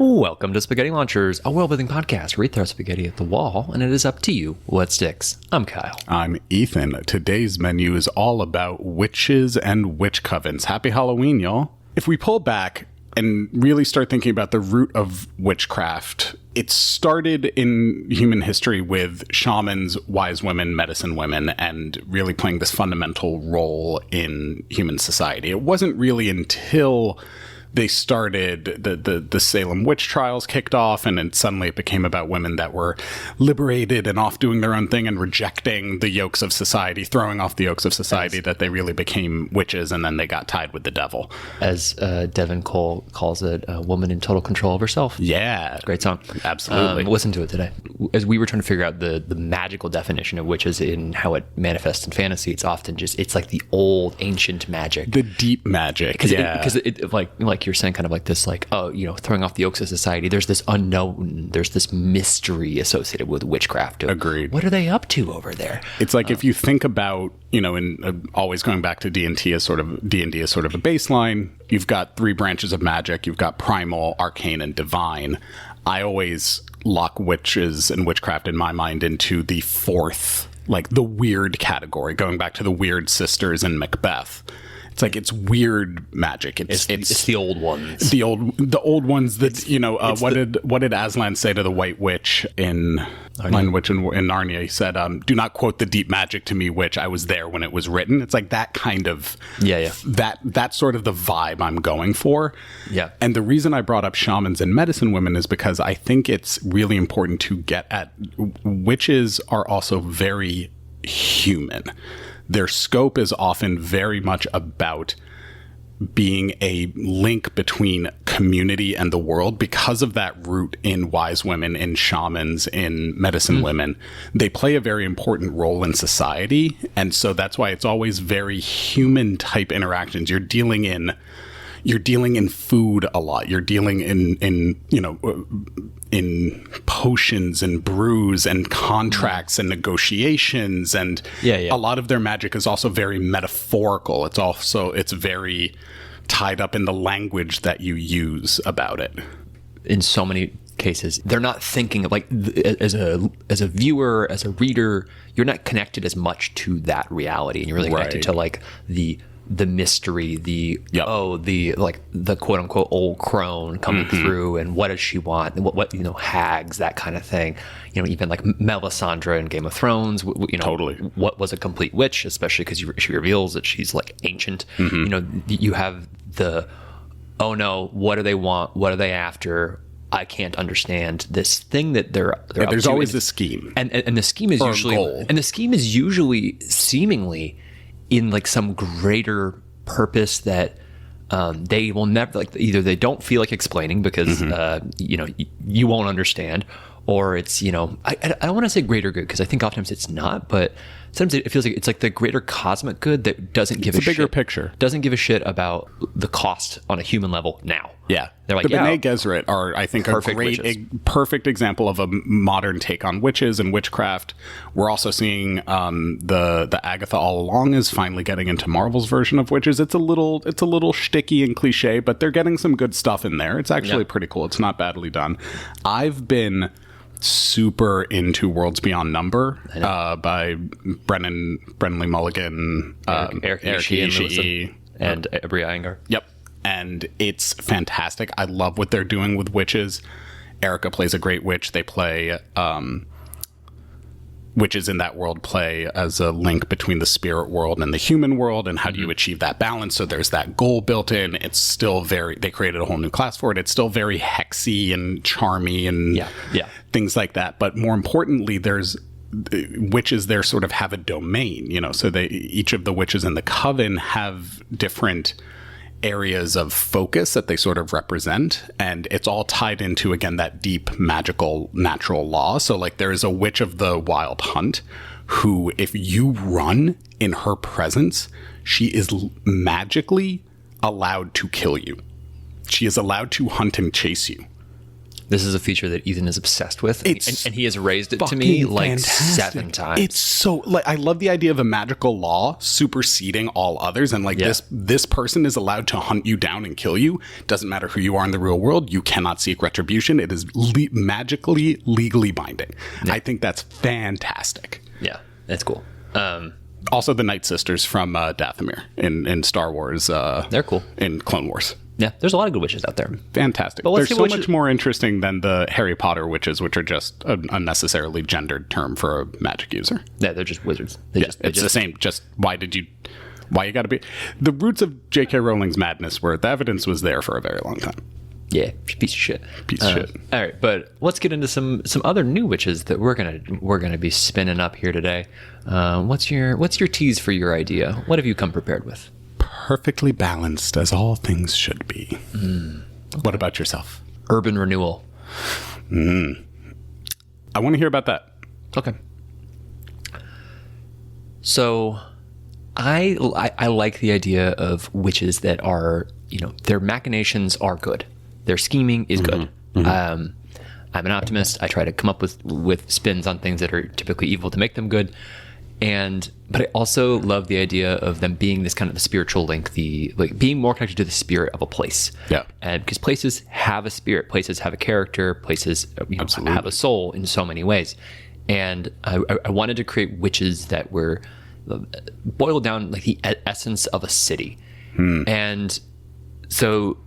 Welcome to Spaghetti Launchers, a world-building podcast where we throw spaghetti at the wall, and it is up to you what sticks. I'm Kyle. I'm Ethan. Today's menu is all about witches and witch covens. Happy Halloween, y'all. If we pull back and really start thinking about the root of witchcraft, it started in human history with shamans, wise women, medicine women, and really playing this fundamental role in human society. It wasn't really until they started, the Salem witch trials kicked off, and then suddenly it became about women that were liberated and off doing their own thing and rejecting the yokes of society, throwing off the yokes of society, that they really became witches, and then they got tied with the devil. As Devin Cole calls it, a woman in total control of herself. Yeah. Great song. Absolutely. Listen to it today. As we were trying to figure out the magical definition of witches in how it manifests in fantasy, it's often just, it's like the old ancient magic. The deep magic. Because like you're saying, kind of like this, like, oh, you know, throwing off the yokes of society, there's this unknown, there's this mystery associated with witchcraft. Agreed. What are they up to over there? It's like if you think about, you know, in always going back to D&D as sort of a baseline, you've got three branches of magic. You've got primal, arcane, and divine. I always lock witches and witchcraft in my mind into the fourth, like the weird category, going back to the weird sisters in Macbeth. It's like, it's weird magic. It's the old ones. The old ones that, you know, what did Aslan say to the White Witch in Lion Witch in Narnia? He said, do not quote the deep magic to me, witch. I was there when it was written. It's like that kind of, that's sort of the vibe I'm going for. Yeah. And the reason I brought up shamans and medicine women is because I think it's really important to get at, witches are also very human. Their scope is often very much about being a link between community and the world. Because of that root in wise women, in shamans, in medicine women, they play a very important role in society. And so that's why it's always very human type interactions. You're dealing in food a lot. You're dealing in potions and brews and contracts and negotiations. And a lot of their magic is also very metaphorical. It's very tied up in the language that you use about it. In so many cases, they're not thinking of, like, as a viewer, as a reader, you're not connected as much to that reality, and you're really connected to like the mystery, the quote unquote old crone coming through, and what does she want, and what hags, that kind of thing. You know, even like Melisandre in Game of Thrones, totally. What was a complete witch, especially because she reveals that she's like ancient. You know, you have the, oh no, what do they want? What are they after? I can't understand this thing that they're up there's to. always a scheme, and the scheme is usually seemingly in like some greater purpose that they will never, like, either they don't feel like explaining because you won't understand, or it's, I don't want to say greater good, because I think oftentimes it's not, but sometimes it feels like it's like the greater cosmic good that doesn't give a shit. Bigger picture. Doesn't give a shit about the cost on a human level now. Yeah. They're like, the Bene Gesserit are, I think, perfect example of a modern take on witches and witchcraft. We're also seeing the Agatha All Along is finally getting into Marvel's version of witches. It's a little shticky and cliche, but they're getting some good stuff in there. It's actually pretty cool. It's not badly done. I've been super into Worlds Beyond Number by Brennan Lee Mulligan, Eric Ishii, and Bria Iyengar. Yep. And it's fantastic. I love what they're doing with witches. Erica plays a great witch. They play witches in that world play as a link between the spirit world and the human world, and how do you achieve that balance? So there's that goal built in. It's still they created a whole new class for it. It's still very hexy and charmy and things like that. But more importantly, there's witches there sort of have a domain, so each of the witches in the coven have different areas of focus that they sort of represent, and it's all tied into, again, that deep magical natural law. So like there is a witch of the Wild Hunt who, if you run in her presence, she is magically allowed to kill you. She is allowed to hunt and chase you. This is a feature that Ethan is obsessed with, and he has raised it to me like fantastic. 7 times. It's so like I love the idea of a magical law superseding all others, and like this person is allowed to hunt you down and kill you. Doesn't matter who you are in the real world. You cannot seek retribution. It is magically, legally binding. Yeah. I think that's fantastic. Yeah, that's cool. Also, the Night Sisters from Dathomir in Star Wars. They're cool. In Clone Wars. Yeah, there's a lot of good witches out there. Fantastic. They're so much more interesting than the Harry Potter witches, which are just an unnecessarily gendered term for a magic user. Yeah, they're just wizards. It's the same. Just why you got to be... The roots of J.K. Rowling's madness were the evidence was there for a very long time. Yeah, piece of shit. Piece of shit. All right, but let's get into some other new witches that we're gonna be spinning up here today. What's your tease for your idea? What have you come prepared with? Perfectly balanced as all things should be. Okay. What about yourself? Urban renewal. I want to hear about that. Okay. So I like the idea of witches that are, their machinations are good. Their scheming is good. I'm an optimist. I try to come up with spins on things that are typically evil to make them good. But I also love the idea of them being this kind of the spiritual link, being more connected to the spirit of a place. Yeah. And because places have a spirit, places have a character, places have a soul in so many ways. And I wanted to create witches that were boiled down like the essence of a city. And so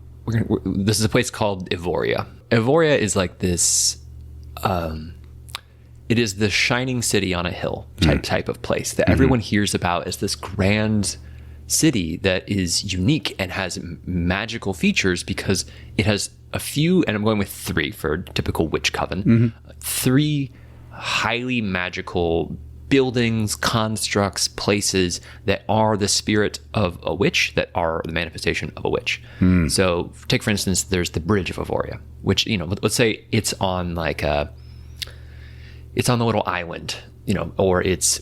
this is a place called Evoria. Evoria is like this... it is the shining city on a hill type of place that everyone hears about as this grand city that is unique and has magical features because it has a few, and I'm going with 3 for a typical witch coven, 3 highly magical buildings, constructs, places that are the spirit of a witch, that are the manifestation of a witch. So take, for instance, there's the Bridge of Evoria, which, let's say it's on it's on the little island, or it's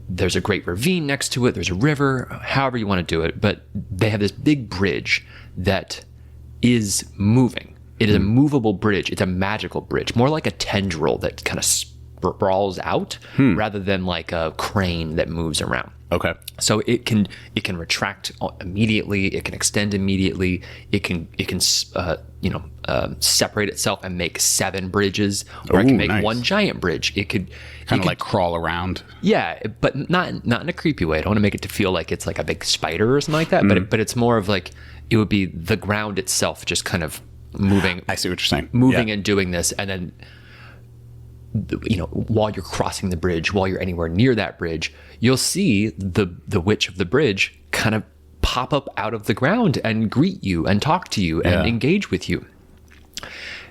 there's a great ravine next to it. There's a river, however you want to do it. But they have this big bridge that is moving. It is a movable bridge. It's a magical bridge, more like a tendril that kind of sprawls out rather than like a crane that moves around. Okay. So it can retract immediately. It can extend immediately. It can separate itself and make 7 bridges, or it can make one giant bridge. It could kind of like crawl around. Yeah, but not in a creepy way. I don't want to make it to feel like it's like a big spider or something like that. But it's more of like it would be the ground itself just kind of moving. I see what you're saying. Moving and doing this, and then while you're crossing the bridge, while you're anywhere near that bridge, you'll see the witch of the bridge kind of pop up out of the ground and greet you and talk to you and engage with you.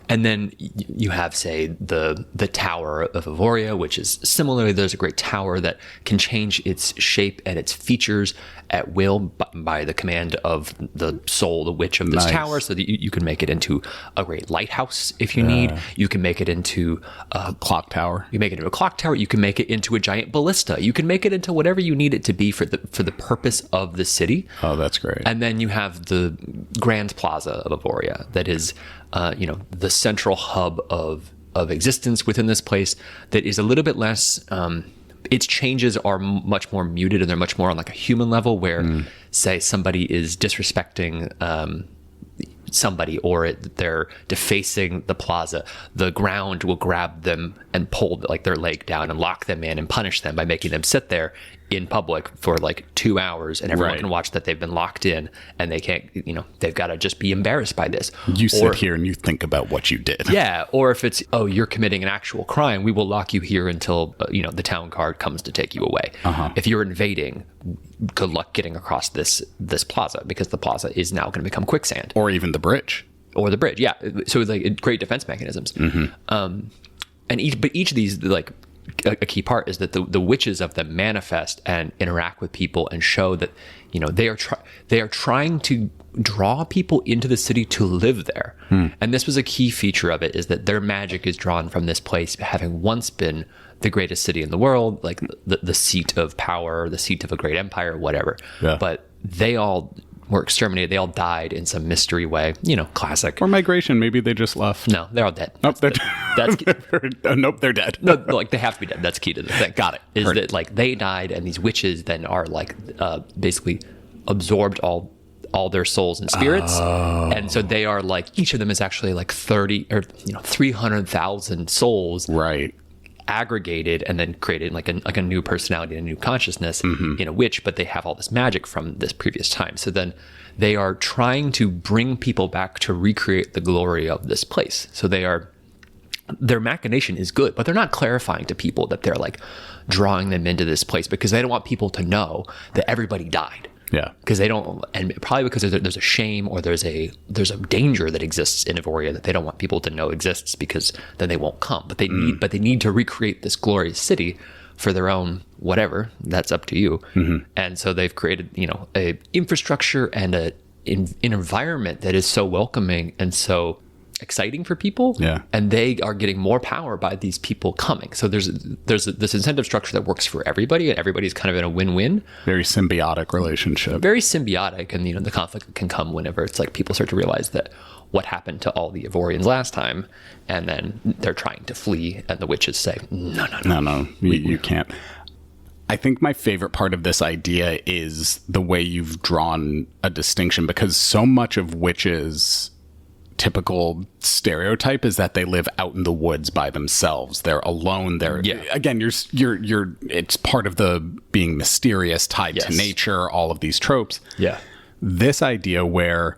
And then you have, say, the Tower of Evoria, which is similarly, there's a great tower that can change its shape and its features at will by the command of the soul, the witch of this tower, so that you can make it into a great lighthouse if you need. You can make it into a clock tower. You make it into a clock tower. You can make it into a giant ballista. You can make it into whatever you need it to be for the purpose of the city. Oh, that's great. And then you have the Grand Plaza of Evoria that is the central hub of existence within this place, that is a little bit less, its changes are much more muted, and they're much more on like a human level where, say, somebody is disrespecting somebody, or they're defacing the plaza, the ground will grab them and pull like their leg down and lock them in and punish them by making them sit there in public for like 2 hours, and everyone can watch that they've been locked in, and they can't, they've got to just be embarrassed by this. You sit here and you think about what you did. Yeah. Or if it's, you're committing an actual crime, we will lock you here until, the town guard comes to take you away. If you're invading, good luck getting across this plaza, because the plaza is now going to become quicksand. Or even the bridge. Yeah. So it's like great defense mechanisms. And each of these, like, a key part is that the witches of them manifest and interact with people and show that they are trying to draw people into the city to live there. And this was a key feature of it, is that their magic is drawn from this place having once been the greatest city in the world, like the seat of power, the seat of a great empire, whatever. But they all were exterminated. They all died in some mystery way. Classic. Or migration. Maybe they just left. No, they're all dead. Nope, That's nope, they're dead. No, they have to be dead. That's key to the thing. Got it. Is that like they died, and these witches then are like basically absorbed all their souls and spirits, and so they are like each of them is actually like 30 or 300,000 souls, right? Aggregated and then created like a new personality and a new consciousness in a witch, but they have all this magic from this previous time. So then they are trying to bring people back to recreate the glory of this place. So their machination is good, but they're not clarifying to people that they're like drawing them into this place because they don't want people to know that everybody died. Yeah, because they don't, and probably because there's a shame or there's a danger that exists in Evoria that they don't want people to know exists because then they won't come. But they need to recreate this glorious city for their own whatever. That's up to you. And so they've created a infrastructure and an environment that is so welcoming and so exciting for people. Yeah. And they are getting more power by these people coming. So there's this incentive structure that works for everybody, and everybody's kind of in a win-win. Very symbiotic relationship. Very symbiotic, and the conflict can come whenever it's like people start to realize that what happened to all the Evorians last time, and then they're trying to flee, and the witches say, no, you can't. I think my favorite part of this idea is the way you've drawn a distinction, because so much of witches' typical stereotype is that they live out in the woods by themselves. They're alone. Again, you're it's part of the being mysterious, tied to nature, all of these tropes. Yeah. This idea where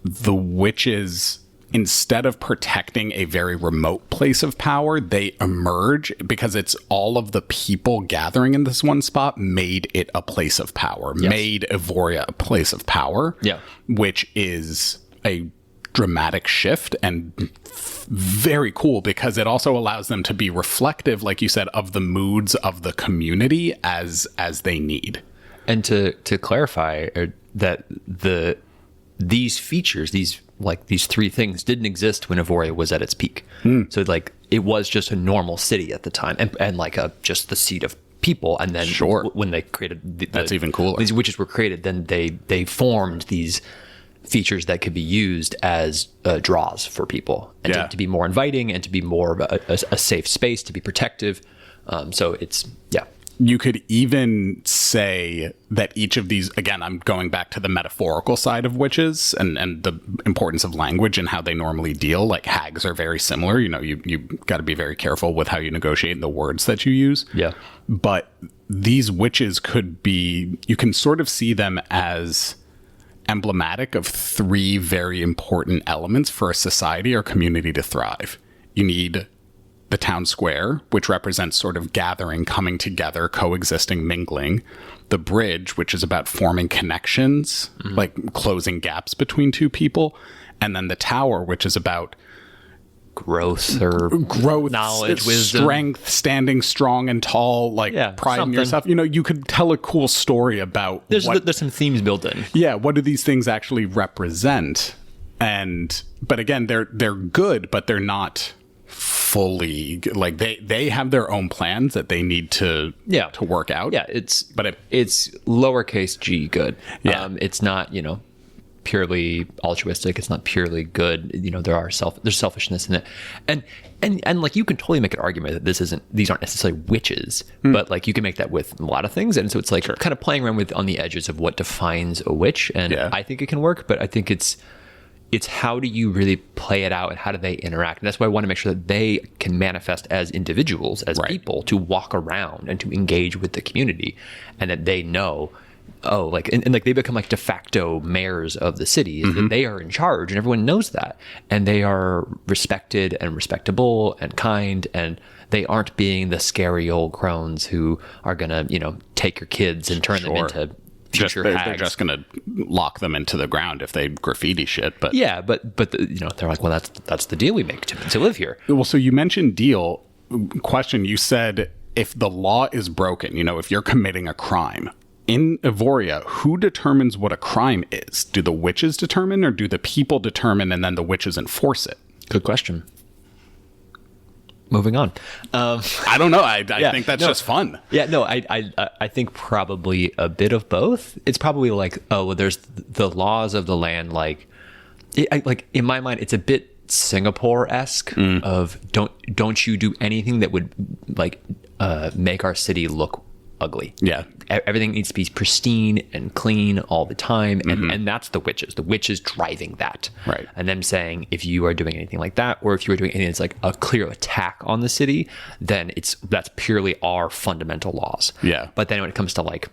the witches, instead of protecting a very remote place of power, they emerge because it's all of the people gathering in this one spot made it a place of power, made Evoria a place of power, which is a dramatic shift and very cool because it also allows them to be reflective, like you said, of the moods of the community as they need. And to clarify that these features, these three things didn't exist when Evoria was at its peak. So like it was just a normal city at the time and like just the seat of people. And then when they created that's even cooler. These witches were created, then they formed these features that could be used as draws for people and to be more inviting and to be more of a safe space, to be protective. So it's, You could even say that each of these, again, I'm going back to the metaphorical side of witches and the importance of language and how they normally deal. Like hags are very similar. You got to be very careful with how you negotiate the words that you use. Yeah. But these witches you can sort of see them as emblematic of three very important elements for a society or community to thrive. You need the town square, which represents sort of gathering, coming together, coexisting, mingling. The bridge, which is about forming connections, like closing gaps between two people. And then the tower, which is about growth, knowledge, wisdom, strength, standing strong and tall, pride in yourself. You could tell a cool story about there's some themes built in. Yeah, what do these things actually represent? But again, they're good, but they're not fully like they have their own plans that they need to work out. Yeah, it's lowercase g good. Yeah. It's not purely altruistic. It's not purely good. There's selfishness in it, and like you can totally make an argument that these aren't necessarily witches, but like you can make that with a lot of things, and so it's like kind of playing around on the edges of what defines a witch, and I think it can work, but I think it's how do you really play it out and how do they interact, and that's why I want to make sure that they can manifest as individuals, as people, to walk around and to engage with the community, and that they know. And they become like de facto mayors of the city. That they are in charge, and everyone knows that, and they are respected and respectable and kind, and they aren't being the scary old crones who are gonna take your kids and turn them into future hags. They're just gonna lock them into the ground if they graffiti shit. But they're like, well, that's the deal we make to live here. Well, so you mentioned deal. Question: you said if the law is broken, if you're committing a crime. In Evoria, who determines what a crime is? Do the witches determine, or do the people determine and then the witches enforce it? Good question. moving on. I don't know. I think that's just fun. Yeah, no, I think probably a bit of both. It's probably like, oh, well, there's the laws of the land. Like in my mind, it's a bit Singapore-esque of don't you do anything that would like make our city look ugly. Yeah. Everything needs to be pristine and clean all the time. And that's the witches driving that. Right. And them saying, if you are doing anything like that, or if you are doing anything that's like a clear attack on the city, then that's purely our fundamental laws. Yeah. But then when it comes to like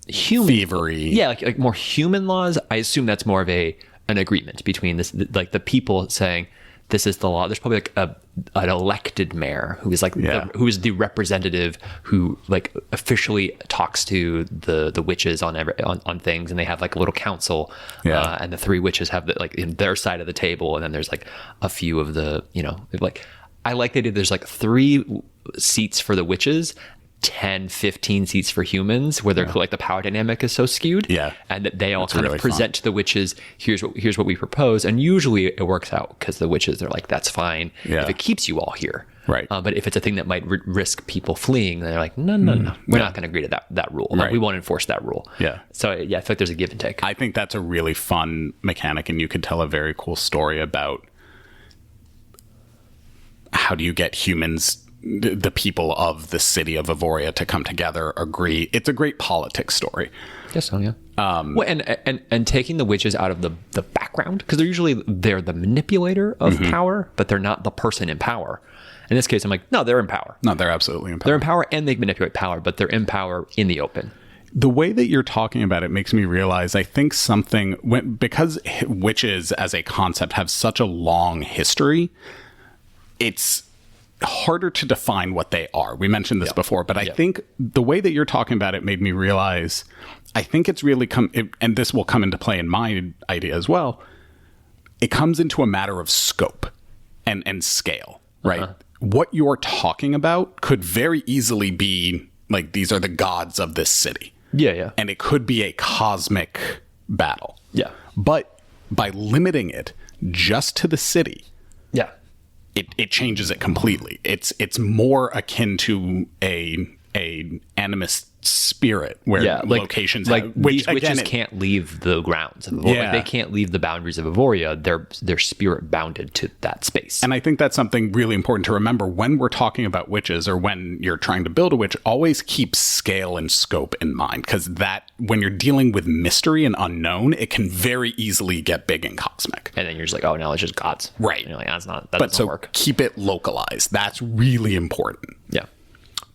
human thievery. Yeah, like more human laws, I assume that's more of an agreement between this, like the people saying, this is the law. There's probably like an elected mayor who is like who is the representative who like officially talks to the witches on things, and they have like a little council. And the three witches have like in their side of the table, and then there's like a few of the like I like they did. There's like 3 seats for the witches. 10, 15 seats for humans, where they're like the power dynamic is so skewed, and that they all kind of present to the witches, here's what we propose, and usually it works out because the witches are like, that's fine if it keeps you all here, right? But if it's a thing that might risk people fleeing, they're like, no, we're not going to agree to that rule. Right. We won't enforce that rule. So I feel like there's a give and take. I think that's a really fun mechanic, and you could tell a very cool story about how do you get humans, the people of the city of Evoria, to come together, agree. It's a great politics story. Yes, so yeah. Well, and taking the witches out of the background, because they're the manipulator of power, but they're not the person in power. In this case, I'm like, no, they're in power. No, they're absolutely in power. They're in power, and they manipulate power, but they're in power in the open. The way that you're talking about it makes me realize, I think because witches as a concept have such a long history, it's harder to define what they are. We mentioned this before, but I think the way that you're talking about it made me realize, I think it's really and this will come into play in my idea as well. It comes into a matter of scope and scale, right? What you're talking about could very easily be like, these are the gods of this city. Yeah. And it could be a cosmic battle. Yeah. But by limiting it just to the city, it changes it completely. It's more akin to a animist spirit where locations these witches can't leave the grounds of Evoria. Like, they can't leave the boundaries of Evoria. They're spirit bounded to that space. And I think that's something really important to remember when we're talking about witches, or when you're trying to build a witch. Always keep scale and scope in mind, because that, when you're dealing with mystery and unknown, it can very easily get big and cosmic. And then you're just like, oh, no, it's just gods. Right. And you're like, that doesn't work. Keep it localized. That's really important. Yeah.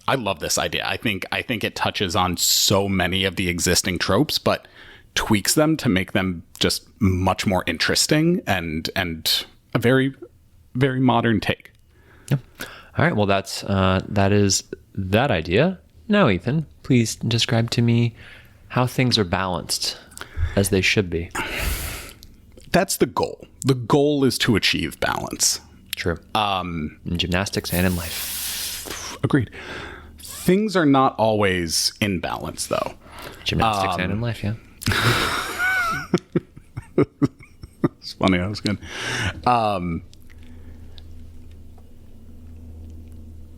I love this idea. I think it touches on so many of the existing tropes, but tweaks them to make them just much more interesting and a very, very modern take. Yeah. All right. Well, that is that idea. Now, Ethan, please describe to me how things are balanced as they should be. That's the goal. The goal is to achieve balance. True. In gymnastics and in life. Agreed. Things are not always in balance, though. Gymnastics and in life, yeah. It's funny. That was good.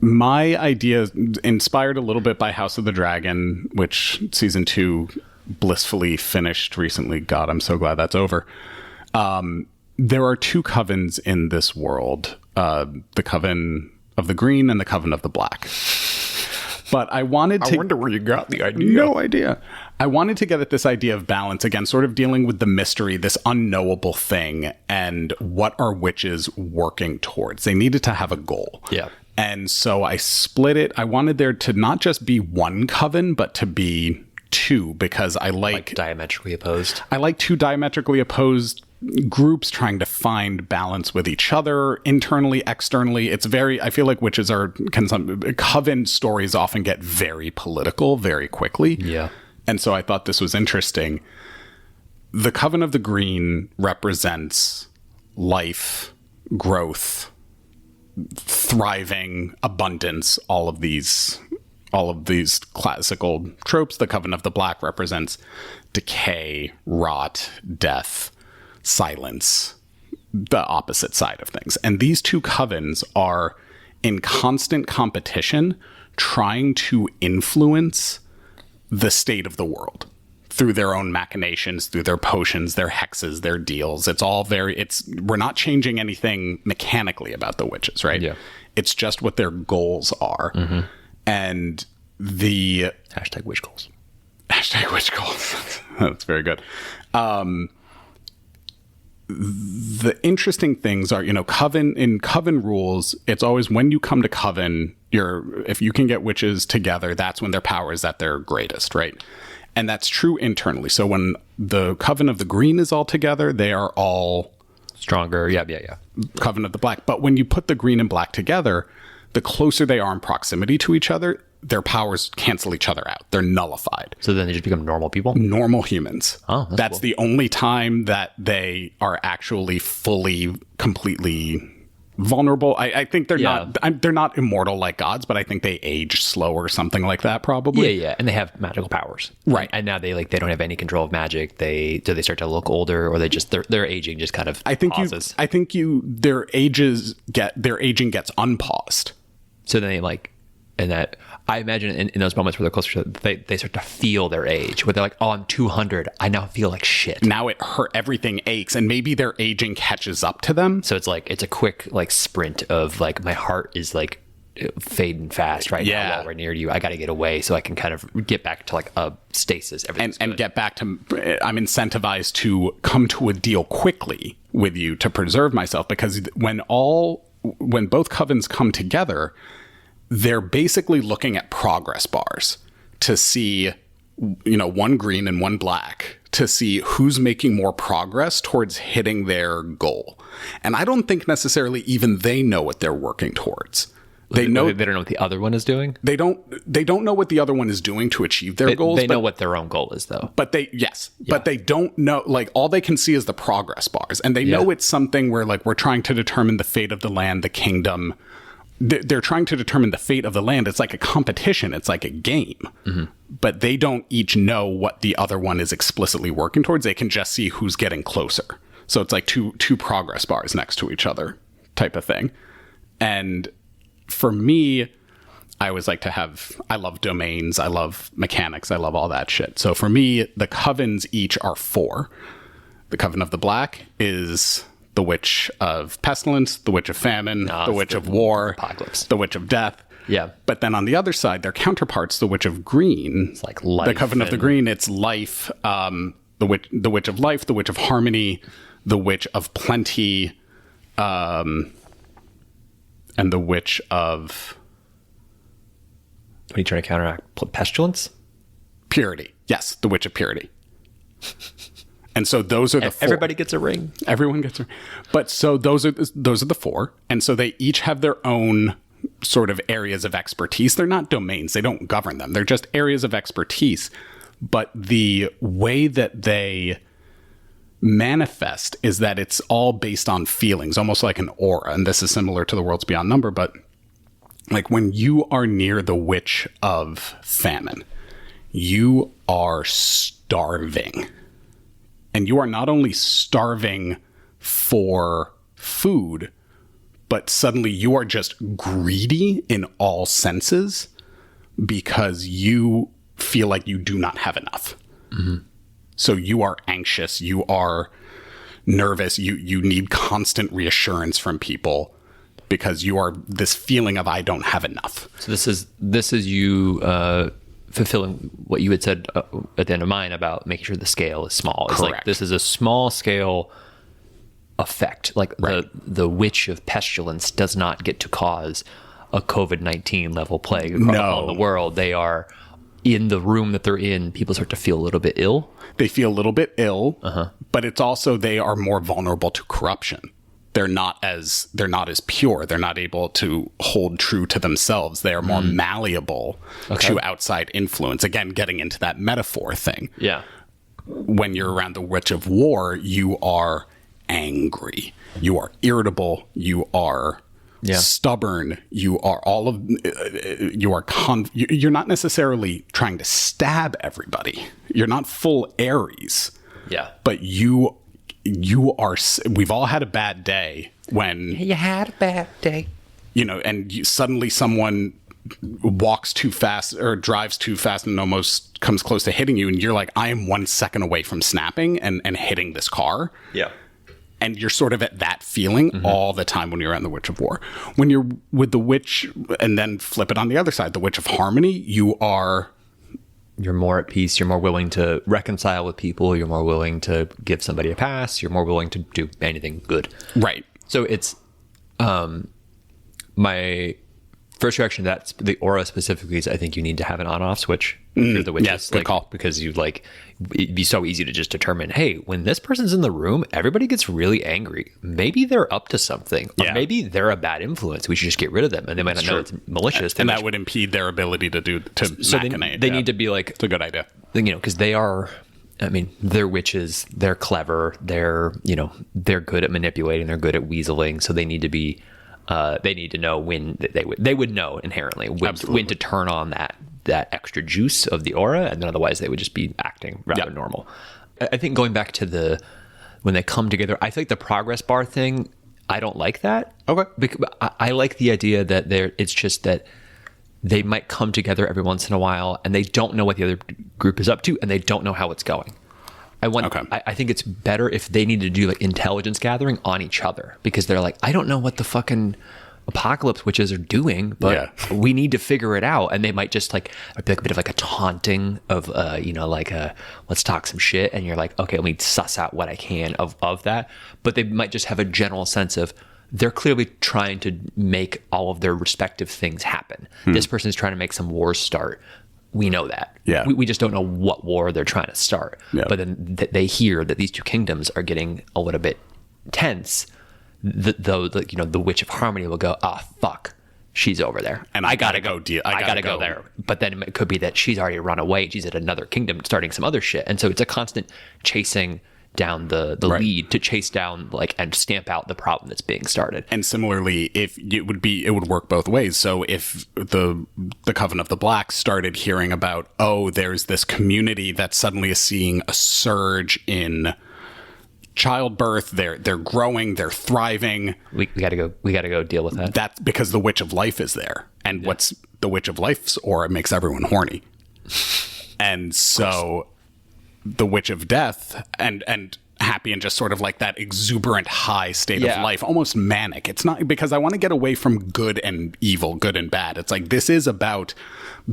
My idea, inspired a little bit by House of the Dragon, which season 2 blissfully finished recently. God, I'm so glad that's over. There are 2 covens in this world, the Coven of the Green and the Coven of the Black. But I wonder where you got the idea. No idea. I wanted to get at this idea of balance again, sort of dealing with the mystery, this unknowable thing, and what are witches working towards. They needed to have a goal. Yeah. And so I split it. I wanted there to not just be one coven, but to be 2, because I like diametrically opposed. I like 2 diametrically opposed groups trying to find balance with each other, internally, externally. I feel like witches coven stories often get very political very quickly. Yeah. And so I thought this was interesting. The Coven of the Green represents life, growth, thriving, abundance, all of these classical tropes. The Coven of the Black represents decay, rot, death, silence, the opposite side of things. And these 2 covens are in constant competition, trying to influence the state of the world through their own machinations, through their potions, their hexes, their deals. It's all we're not changing anything mechanically about the witches, right? Yeah. It's just what their goals are. Mm-hmm. And the hashtag witch goals. Hashtag witch goals. That's very good. The interesting things are, coven rules, it's always when you come to coven, if you can get witches together, that's when their power is at their greatest, right? And that's true internally. So when the coven of the green is all together, they are all stronger. Yeah. Coven of the black. But when you put the green and black together, the closer they are in proximity to each other, their powers cancel each other out. They're nullified. So then they just become normal people? Normal humans. Oh, that's cool. The only time that they are actually fully, completely vulnerable. I think they're not immortal like gods, but I think they age slow or something like that, probably. Yeah. And they have magical powers. Right. And now they don't have any control of magic. Do they start to look older, or they just their aging just kind of pauses? Their aging gets unpaused. So then I imagine in those moments where they're closer to they start to feel their age, where they're like, oh, I'm 200. I now feel like shit. Now it hurt. Everything aches, and maybe their aging catches up to them. So it's a quick sprint of my heart is fading fast right now while we're near you. I got to get away so I can kind of get back to a stasis. And get back to, I'm incentivized to come to a deal quickly with you to preserve myself, because when both covens come together, they're basically looking at progress bars to see, one green and one black, to see who's making more progress towards hitting their goal. And I don't think necessarily even they know what they're working towards. They don't know what the other one is doing. They don't know what the other one is doing to achieve their goals. They know what their own goal is, though. But they don't know. All they can see is the progress bars, and they know it's something where we're trying to determine the fate of the land, the kingdom. They're trying to determine the fate of the land. It's like a competition. It's like a game. Mm-hmm. But they don't each know what the other one is explicitly working towards. They can just see who's getting closer. So it's like two progress bars next to each other type of thing. And for me, I always like to I love domains. I love mechanics. I love all that shit. So for me, the covens each are 4. The Coven of the Black is the Witch of Pestilence, the Witch of Famine, the Witch of War, Apocalypse, the Witch of Death. Yeah. But then on the other side, their counterparts, the Witch of Green. It's like life. The Coven of the Green, it's life. The Witch of Life, the Witch of Harmony, the Witch of Plenty, and the Witch of... What are you trying to counteract? Pestilence? Purity. Yes, the Witch of Purity. And so those are the 4. Everybody gets a ring. Everyone gets a ring. But so those are the 4. And so they each have their own sort of areas of expertise. They're not domains. They don't govern them. They're just areas of expertise. But the way that they manifest is that it's all based on feelings, almost like an aura. And this is similar to the Worlds Beyond Number. But when you are near the Witch of Famine, you are starving. And you are not only starving for food, but suddenly you are just greedy in all senses because you feel like you do not have enough. Mm-hmm. So you are anxious, you are nervous, you need constant reassurance from people because you are this feeling of I don't have enough. So this is you fulfilling what you had said at the end of mine about making sure the scale is small. It's Correct. Like this is a small scale effect. Like right. the Witch of Pestilence does not get to cause a COVID-19 level plague across the world. They are in the room that they're in. People start to feel a little bit ill. They feel a little bit ill, but it's also they are more vulnerable to corruption. They're not as pure. They're not able to hold true to themselves. They are more malleable to outside influence. Again, getting into that metaphor thing. Yeah. When you're around the Witch of War, you are angry. You are irritable. You are stubborn. You are you're not necessarily trying to stab everybody. You're not full Aries. Yeah. But we've all had a bad day when you had a bad day. and suddenly someone walks too fast or drives too fast and almost comes close to hitting you, and you're like, I am 1 second away from snapping and hitting this car. Yeah. And you're sort of at that feeling all the time when you're on the Witch of War. When you're with the Witch, and then flip it on the other side, the Witch of Harmony, you're more at peace. You're more willing to reconcile with people. You're more willing to give somebody a pass. You're more willing to do anything good. Right. So it's my first reaction to that, the aura specifically, is I think you need to have an on-off switch for the witches. Yes, good call. Because it'd be so easy to just determine, hey, when this person's in the room, everybody gets really angry. Maybe they're up to something. Or maybe they're a bad influence. We should just get rid of them. And they might not know it's malicious. And that would impede their ability to machinate. They need to be like... It's a good idea. Because they are... they're witches. They're clever. They're good at manipulating. They're good at weaseling. So they need to be... they need to know when they would know inherently when to turn on that extra juice of the aura, and then otherwise they would just be acting rather normal. I think going back to when they come together, I think the progress bar thing, I don't like that. Okay. Because I like the idea that it's just that they might come together every once in a while and they don't know what the other group is up to and they don't know how it's going. I think it's better if they need to do like intelligence gathering on each other, because they're like, I don't know what the fucking apocalypse witches are doing, but we need to figure it out. And they might just like a bit of like a taunting of, let's talk some shit. And you're like, okay, let me suss out what I can of that. But they might just have a general sense of, they're clearly trying to make all of their respective things happen. This person is trying to make some wars start. We know that. Yeah. We just don't know what war they're trying to start. Yeah. But then they hear that these two kingdoms are getting a little bit tense. The Witch of Harmony will go, fuck, she's over there, and I gotta go deal. I gotta go there. But then it could be that she's already run away. She's at another kingdom starting some other shit, and so it's a constant chasing down the lead to chase down and stamp out the problem that's being started. And similarly, if it would work both ways. So if the Coven of the Black started hearing about, there's this community that suddenly is seeing a surge in childbirth, they're growing, they're thriving. We gotta go deal with that. That's because the Witch of Life is there, and what's the Witch of Life's aura makes everyone horny, and so the Witch of Death and happy and just sort of like that exuberant high state of life, almost manic. It's not, because I want to get away from good and evil, good and bad. It's like, this is about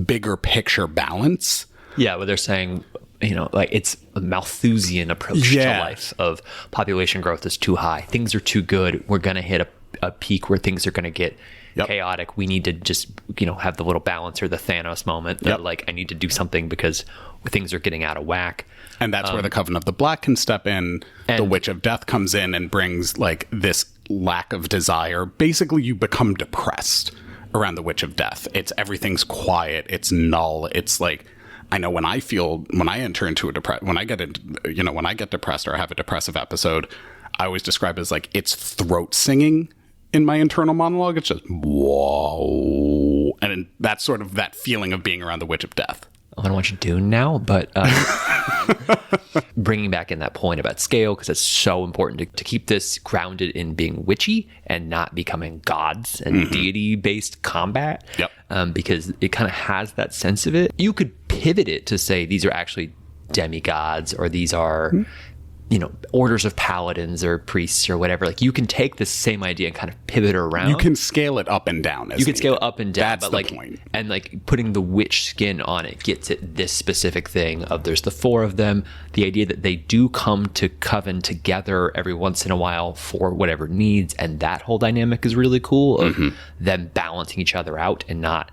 bigger picture balance. Yeah, where they're saying, it's a Malthusian approach to life of population growth is too high. Things are too good. We're going to hit a peak where things are going to get chaotic. We need to just, have the little balancer, the Thanos moment that I need to do something because things are getting out of whack. And that's where the Coven of the Black can step in. The Witch of Death comes in and brings I lack of desire. Basically, you become depressed around the Witch of Death. It's everything's quiet. It's null. It's like, I know when I enter into when I get depressed or I have a depressive episode, I always describe it as like, it's throat singing in my internal monologue. It's just, whoa. And that's sort of that feeling of being around the Witch of Death. I don't want you doing now, but bringing back in that point about scale, because it's so important to keep this grounded in being witchy and not becoming gods and deity-based combat. Yep. Because it kind of has that sense of it. You could pivot it to say these are actually demigods, or these are orders of paladins or priests or whatever. Like, you can take this same idea and kind of pivot it around. You can scale it up and down. You can scale it up and down. That's the point. And putting the witch skin on it gets it this specific thing of, there's the four of them. The idea that they do come to coven together every once in a while for whatever needs. And that whole dynamic is really cool of them balancing each other out and not,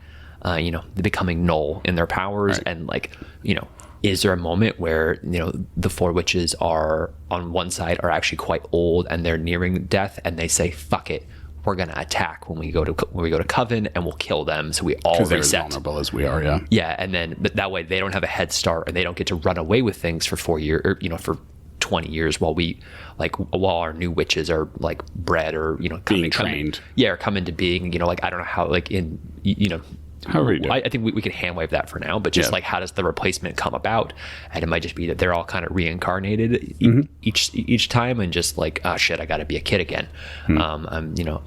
becoming null in their powers. Right. And is there a moment where, the four witches are on one side are actually quite old and they're nearing death, and they say, fuck it, we're going to attack when we go to Coven, and we'll kill them. So we all reset. Because they're as vulnerable as we are. Yeah. Yeah. And then, but that way they don't have a head start and they don't get to run away with things for 4 years or, for 20 years while while our new witches are bred or, being trained. Or come into being, I don't know how, I think we could hand wave that for now, but just like, how does the replacement come about? And it might just be that they're all kind of reincarnated each time, and just like, oh shit, I got to be a kid again. I'm,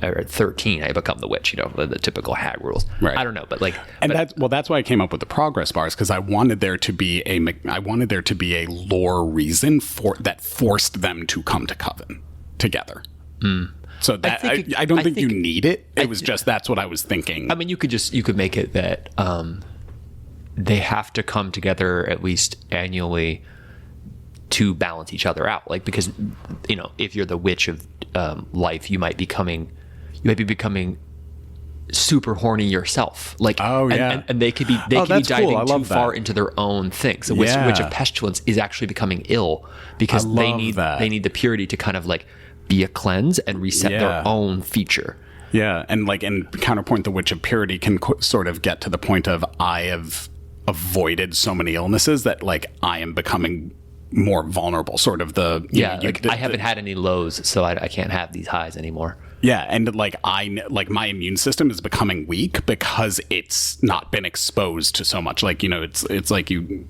at 13, I become the witch. The typical hag rules. Right. I don't know, but like, that's why I came up with the progress bars, because I wanted there to be a lore reason that forced them to come to Coven together. So that I don't think you need it. It was just, that's what I was thinking. I mean, you could make it that they have to come together at least annually to balance each other out. Like, because if you're the witch of life, you might be becoming super horny yourself. Like, and they could be diving too far into their own things. The witch of pestilence is actually becoming ill because they need the purity to kind of like be a cleanse and reset their own feature. Yeah, and counterpoint, the witch of purity can sort of get to the point of, I have avoided so many illnesses that like I am becoming more vulnerable. Sort of I haven't had any lows, so I can't have these highs anymore. Yeah, and my immune system is becoming weak because it's not been exposed to so much. Like, it's like you.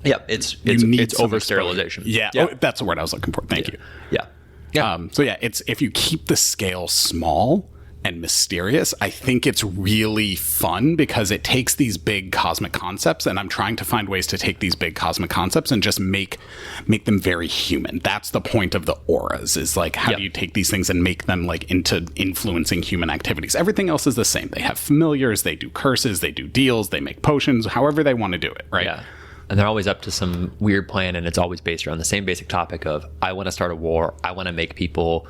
Yeah, it's over sterilization. Yeah, oh, that's the word I was looking for. Thank you. Yeah. Yeah. It's, if you keep the scale small and mysterious, I think it's really fun because it takes these big cosmic concepts, and I'm trying to find ways to take these big cosmic concepts and just make them very human. That's the point of the auras, is like, how do you take these things and make them like into influencing human activities? Everything else is the same. They have familiars, they do curses, they do deals, they make potions, however they want to do it, right? Yeah. And they're always up to some weird plan, and it's always based around the same basic topic of, I want to start a war, I want to make people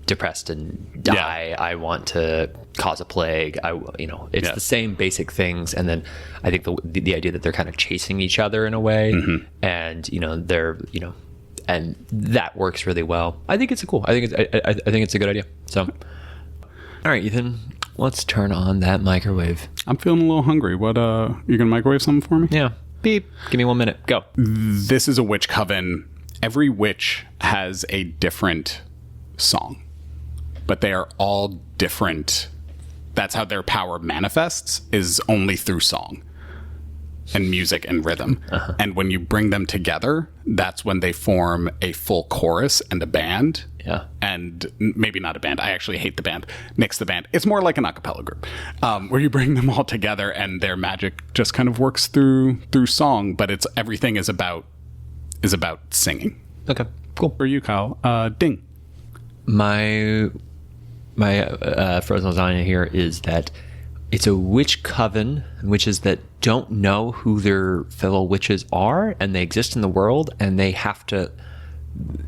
depressed and die, I want to cause a plague, it's the same basic things. And then I think the idea that they're kind of chasing each other in a way, and they're and that works really well. I think it's cool. I think it's a good idea. So, all right, Ethan, let's turn on that microwave. I'm feeling a little hungry. What you gonna microwave something for me? Yeah. Beep. Give me 1 minute. Go. This is a witch coven. Every witch has a different song, but they are all different. That's how their power manifests, is only through song and music and rhythm. And when you bring them together, that's when they form a full chorus and a band. Yeah. And maybe not a band. I actually hate the band. Nix the band. It's more like an a cappella group, where you bring them all together and their magic just kind of works through song, but everything is about singing. Okay, cool. For you, Kyle, ding. My frozen lasagna here is that it's a witch coven, witches that don't know who their fellow witches are, and they exist in the world, and they have to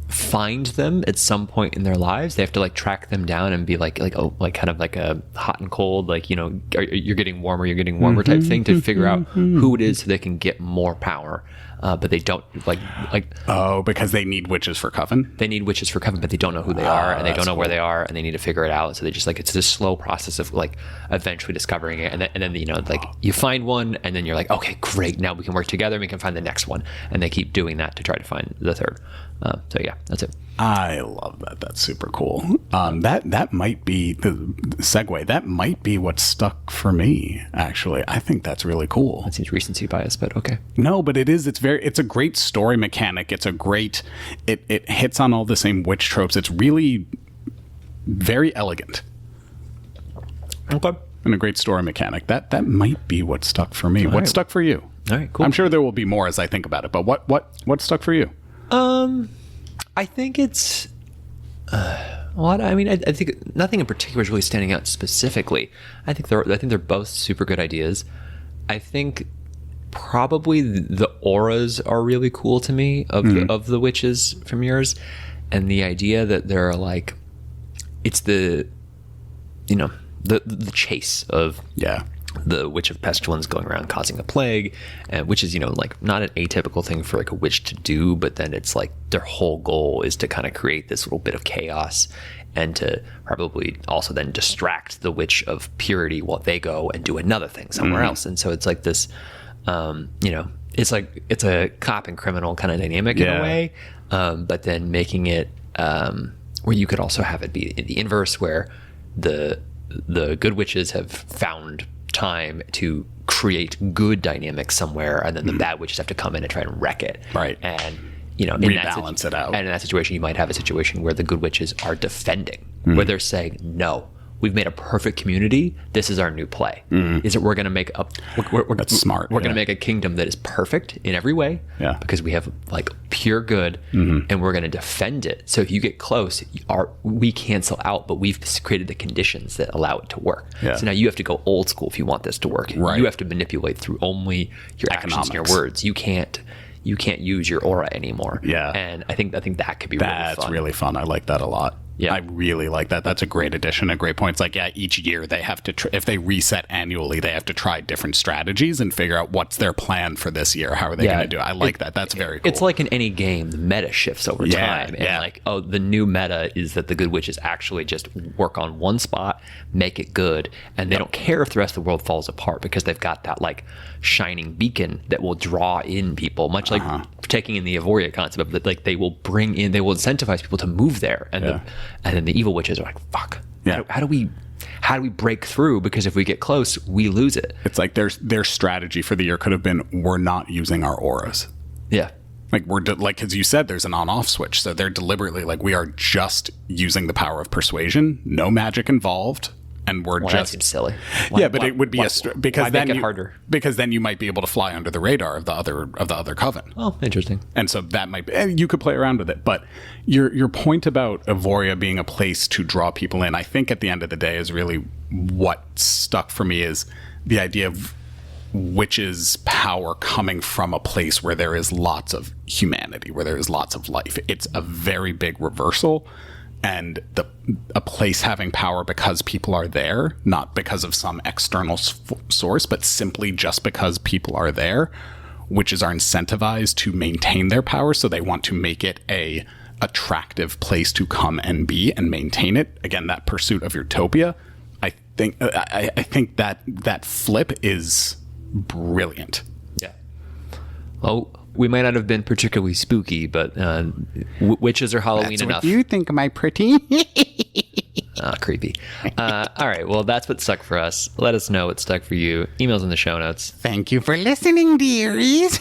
find them at some point in their lives. They have to like track them down and be like kind of like a hot and cold, like, you're getting warmer type thing, to figure out who it is so they can get more power. But they don't like because they need witches for coven. They need witches for coven, but they don't know who they are, and they don't know where they are, and they need to figure it out. So they just like, it's this slow process of like eventually discovering it, and then like you find one, and then you're like, okay, great, now we can work together and we can find the next one, and they keep doing that to try to find the third. So yeah, that's it. I love that. That's super cool. That might be the segue. That might be what stuck for me, actually. I think that's really cool. That seems recency bias, but okay. No, but it is. It's a great story mechanic. It's a great, it hits on all the same witch tropes. It's really very elegant. Okay. And a great story mechanic. That might be what stuck for me. What stuck for you? All right, cool. I'm sure there will be more as I think about it, but what stuck for you? I think it's I think nothing in particular is really standing out specifically. I think they're both super good ideas. I think probably the auras are really cool to me of the witches from yours, and the idea that they're like, it's the chase of the witch of pestilence going around causing a plague, which is like not an atypical thing for like a witch to do, but then it's like their whole goal is to kind of create this little bit of chaos and to probably also then distract the witch of purity while they go and do another thing somewhere else. And so it's like this it's a cop and criminal kind of dynamic in a way, but then making it where you could also have it be in the inverse, where the good witches have found time to create good dynamics somewhere, and then the bad witches have to come in and try and wreck it. Right. And rebalance it out. And in that situation, you might have a situation where the good witches are defending, where they're saying, no, we've made a perfect community. This is our new play. Is it we're going to make a That's smart. We're going to make a kingdom that is perfect in every way, because we have like pure good, and we're going to defend it. So if you get close, we cancel out, but we've created the conditions that allow it to work. So now you have to go old school if you want this to work. Right. You have to manipulate through only your actions and your words. You can't use your aura anymore. And I think that could be really fun. That's really fun. I like that a lot. I really like that. That's a great addition, a great point. It's like, each year they have to, if they reset annually, they have to try different strategies and figure out what's their plan for this year. How are they going to do it? I like that. That's very cool. It's like in any game, the meta shifts over time. And like, the new meta is that the good witches actually just work on one spot, make it good, and they don't care if the rest of the world falls apart because they've got that like shining beacon that will draw in people, much like taking in the Evoria concept, that like they will incentivize people to move there, and then the evil witches are like, fuck, how do we break through? Because if we get close, we lose it. It's like their strategy for the year could have been, we're not using our auras. Like like, as you said, there's an on-off switch. So they're deliberately like, we are just using the power of persuasion, no magic involved. And we're that seems silly. But it would be because then make it harder? Because then you might be able to fly under the radar of the other coven. Oh, interesting. And so that might be, you could play around with it. But your point about Evoria being a place to draw people in, I think at the end of the day is really what stuck for me, is the idea of witches' power coming from a place where there is lots of humanity, where there is lots of life. It's a very big reversal. And a place having power because people are there, not because of some external source, but simply just because people are there, witches are incentivized to maintain their power, so they want to make it a attractive place to come and be and maintain it. Again, that pursuit of utopia. I think that flip is brilliant. Oh, we might not have been particularly spooky, but witches are Halloween that's enough. What you think, my pretty? Creepy. All right, well, that's what stuck for us. Let us know what stuck for you. Emails in the show notes. Thank you for listening, dearies.